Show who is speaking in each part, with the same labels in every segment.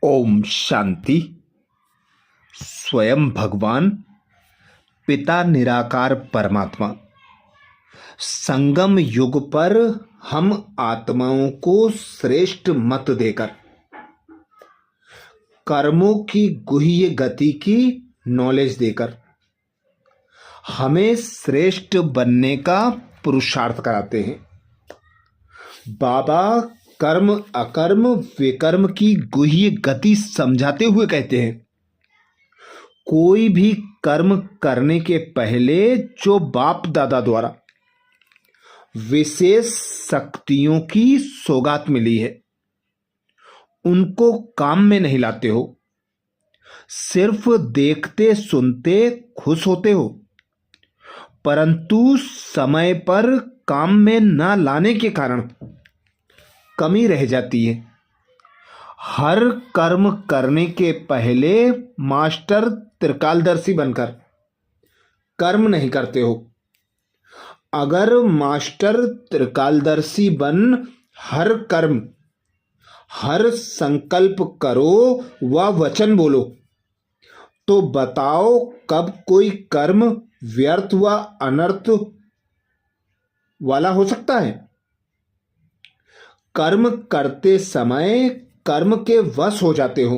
Speaker 1: ओम शांति। स्वयं भगवान पिता निराकार परमात्मा संगम युग पर हम आत्माओं को श्रेष्ठ मत देकर कर्मों की गुह्य गति की नॉलेज देकर हमें श्रेष्ठ बनने का पुरुषार्थ कराते हैं। बाबा कर्म अकर्म विकर्म की गुह्य गति समझाते हुए कहते हैं, कोई भी कर्म करने के पहले जो बाप दादा द्वारा विशेष शक्तियों की सौगात मिली है उनको काम में नहीं लाते हो, सिर्फ देखते सुनते खुश होते हो, परंतु समय पर काम में न लाने के कारण कमी रह जाती है। हर कर्म करने के पहले मास्टर त्रिकालदर्शी बनकर कर्म नहीं करते हो। अगर मास्टर त्रिकालदर्शी बन हर कर्म हर संकल्प करो व वचन बोलो तो बताओ कब कोई कर्म व्यर्थ व अनर्थ वाला हो सकता है। कर्म करते समय कर्म के वश हो जाते हो,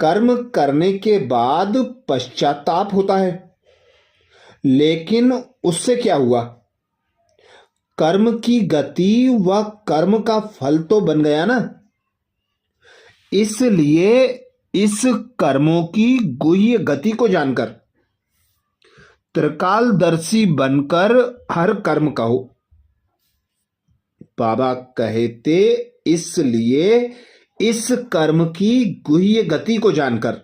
Speaker 1: कर्म करने के बाद पश्चाताप होता है, लेकिन उससे क्या हुआ? कर्म की गति व कर्म का फल तो बन गया ना। इसलिए इस कर्मों की गुह्य गति को जानकर त्रिकालदर्शी बनकर हर कर्म कहो। बाबा कहते, इसलिए इस कर्म की गुह्य गति को जानकर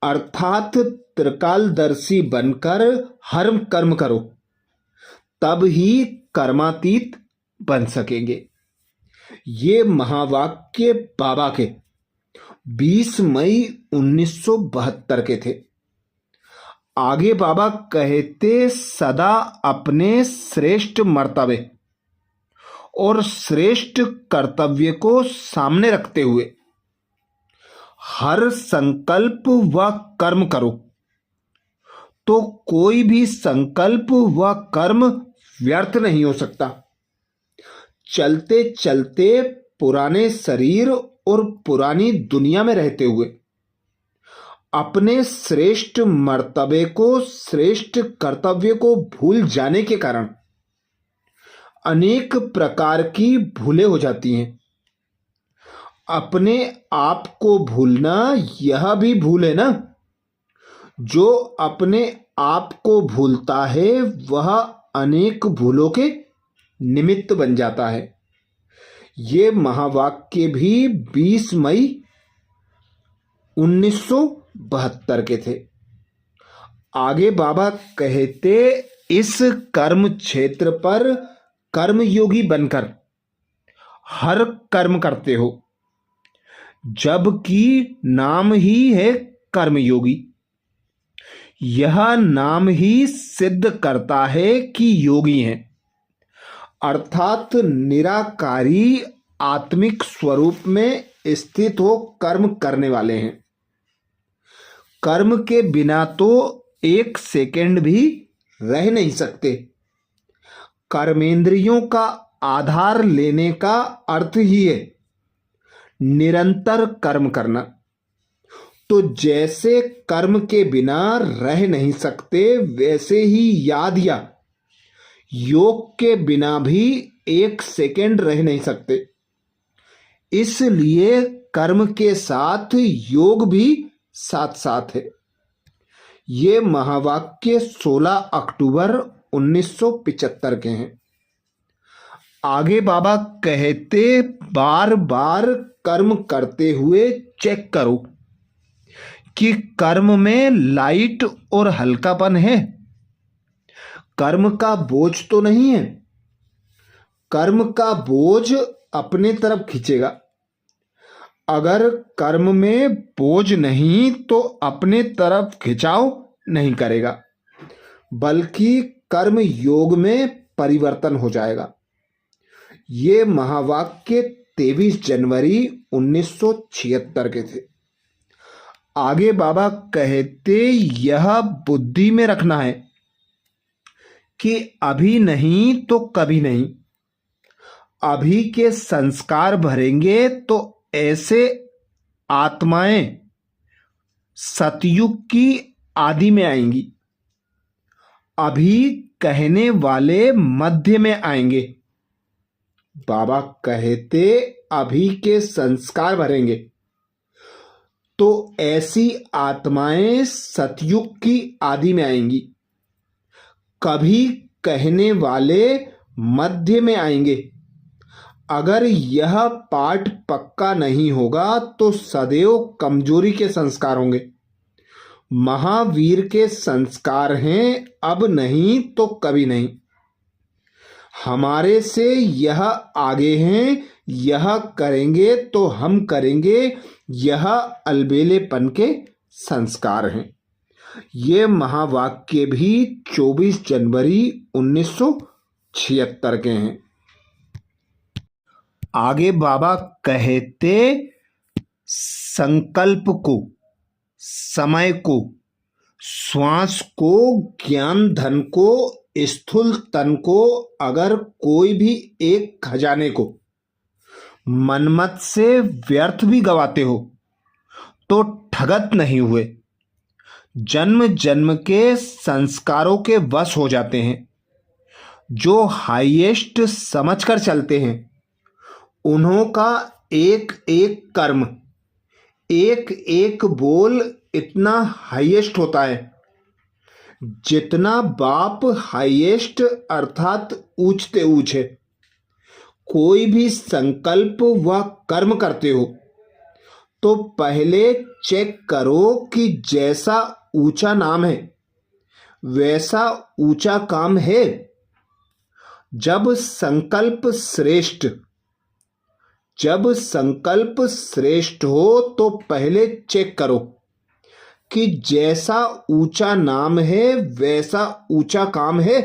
Speaker 1: अर्थात त्रिकालदर्शी बनकर हर कर्म करो, तब ही कर्मातीत बन सकेंगे। ये महावाक्य बाबा के 20 मई 1972 के थे। आगे बाबा कहते, सदा अपने श्रेष्ठ मर्तबे और श्रेष्ठ कर्तव्य को सामने रखते हुए हर संकल्प व कर्म करो तो कोई भी संकल्प व कर्म व्यर्थ नहीं हो सकता। चलते चलते पुराने शरीर और पुरानी दुनिया में रहते हुए अपने श्रेष्ठ मर्तबे को श्रेष्ठ कर्तव्य को भूल जाने के कारण अनेक प्रकार की भूलें हो जाती हैं। अपने आप को भूलना यह भी भूल है ना। जो अपने आप को भूलता है वह अनेक भूलों के निमित्त बन जाता है। ये महावाक्य भी 20 मई 1972 के थे। आगे बाबा कहते, इस कर्म क्षेत्र पर कर्मयोगी बनकर हर कर्म करते हो, जबकि नाम ही है कर्मयोगी। यह नाम ही सिद्ध करता है कि योगी हैं, अर्थात निराकारी आत्मिक स्वरूप में स्थित हो कर्म करने वाले हैं। कर्म के बिना तो एक सेकंड भी रह नहीं सकते। कर्मेंद्रियों का आधार लेने का अर्थ ही है निरंतर कर्म करना। तो जैसे कर्म के बिना रह नहीं सकते, वैसे ही याद या योग के बिना भी एक सेकंड रह नहीं सकते। इसलिए कर्म के साथ योग भी साथ साथ है। ये महावाक्य 16 अक्टूबर 1975 के हैं। आगे बाबा कहते, बार बार कर्म करते हुए चेक करो कि कर्म में लाइट और हल्कापन है। कर्म का बोझ तो नहीं है। कर्म का बोझ अपने तरफ खींचेगा। अगर कर्म में बोझ नहीं तो अपने तरफ खिंचाव नहीं करेगा, बल्कि कर्म योग में परिवर्तन हो जाएगा। ये महावाक्य 23 जनवरी 1976 के थे। आगे बाबा कहते यह बुद्धि में रखना है कि अभी नहीं तो कभी नहीं। अभी के संस्कार भरेंगे तो ऐसे आत्माएं सतयुग की आदि में आएंगी। अभी कहने वाले मध्य में आएंगे। बाबा कहते अभी के संस्कार भरेंगे तो ऐसी आत्माएं सतयुग की आदि में आएंगी। कभी कहने वाले मध्य में आएंगे। अगर यह पाठ पक्का नहीं होगा तो सदैव कमजोरी के संस्कार होंगे। महावीर के संस्कार हैं, अब नहीं तो कभी नहीं। हमारे से यह आगे हैं, यह करेंगे तो हम करेंगे, यह अलबेलेपन के संस्कार हैं। ये महावाक्य भी 24 जनवरी 1976 के हैं। आगे बाबा कहते संकल्प को, समय को, श्वास को, ज्ञान धन को, स्थूल तन को, अगर कोई भी एक खजाने को मनमत से व्यर्थ भी गवाते हो तो ठगत नहीं हुए। जन्म जन्म के संस्कारों के वश हो जाते हैं। जो हाईएस्ट समझकर चलते हैं उन्हों का एक एक कर्म, एक एक बोल इतना हाईएस्ट होता है जितना बाप हाईएस्ट अर्थात ऊंचते ऊंच है। कोई भी संकल्प व कर्म करते हो तो पहले चेक करो कि जैसा ऊंचा नाम है वैसा ऊंचा काम है। जब संकल्प श्रेष्ठ हो तो पहले चेक करो कि जैसा ऊंचा नाम है वैसा ऊंचा काम है।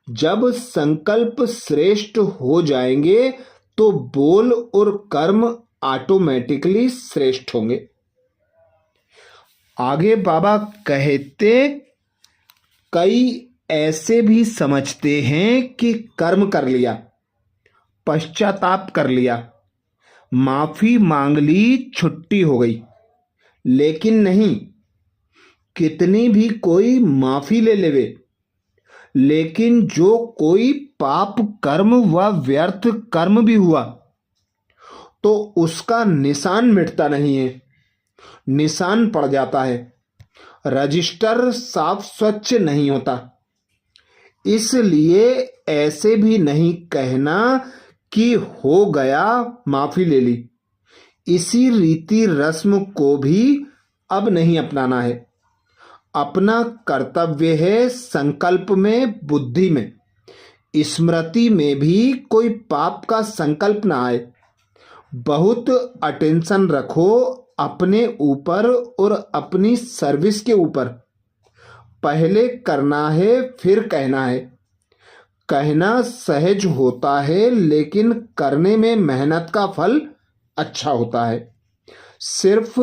Speaker 1: जब संकल्प श्रेष्ठ हो जाएंगे तो बोल और कर्म ऑटोमेटिकली श्रेष्ठ होंगे। आगे बाबा कहते कई ऐसे भी समझते हैं कि कर्म कर लिया, पश्चाताप कर लिया, माफी मांग ली, छुट्टी हो गई। लेकिन नहीं, कितनी भी कोई माफी ले लेवे, लेकिन जो कोई पाप कर्म व व्यर्थ कर्म भी हुआ तो उसका निशान मिटता नहीं है, निशान पड़ जाता है। रजिस्टर साफ स्वच्छ नहीं होता। इसलिए ऐसे भी नहीं कहना कि हो गया, माफी ले ली। इसी रीति रस्म को भी अब नहीं अपनाना है। अपना कर्तव्य है संकल्प में, बुद्धि में, स्मृति में भी कोई पाप का संकल्प ना आए। बहुत अटेंशन रखो अपने ऊपर और अपनी सर्विस के ऊपर। पहले करना है फिर कहना है। कहना सहज होता है लेकिन करने में मेहनत का फल अच्छा होता है। सिर्फ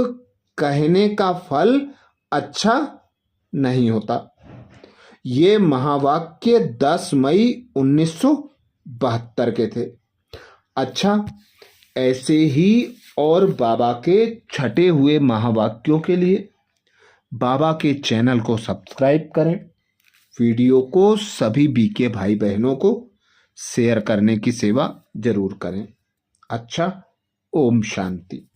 Speaker 1: कहने का फल अच्छा नहीं होता। ये महावाक्य 10 मई 1972 के थे। अच्छा, ऐसे ही और बाबा के छटे हुए महावाक्यों के लिए बाबा के चैनल को सब्सक्राइब करें। वीडियो को सभी बीके भाई बहनों को शेयर करने की सेवा जरूर करें। अच्छा, ओम शांति।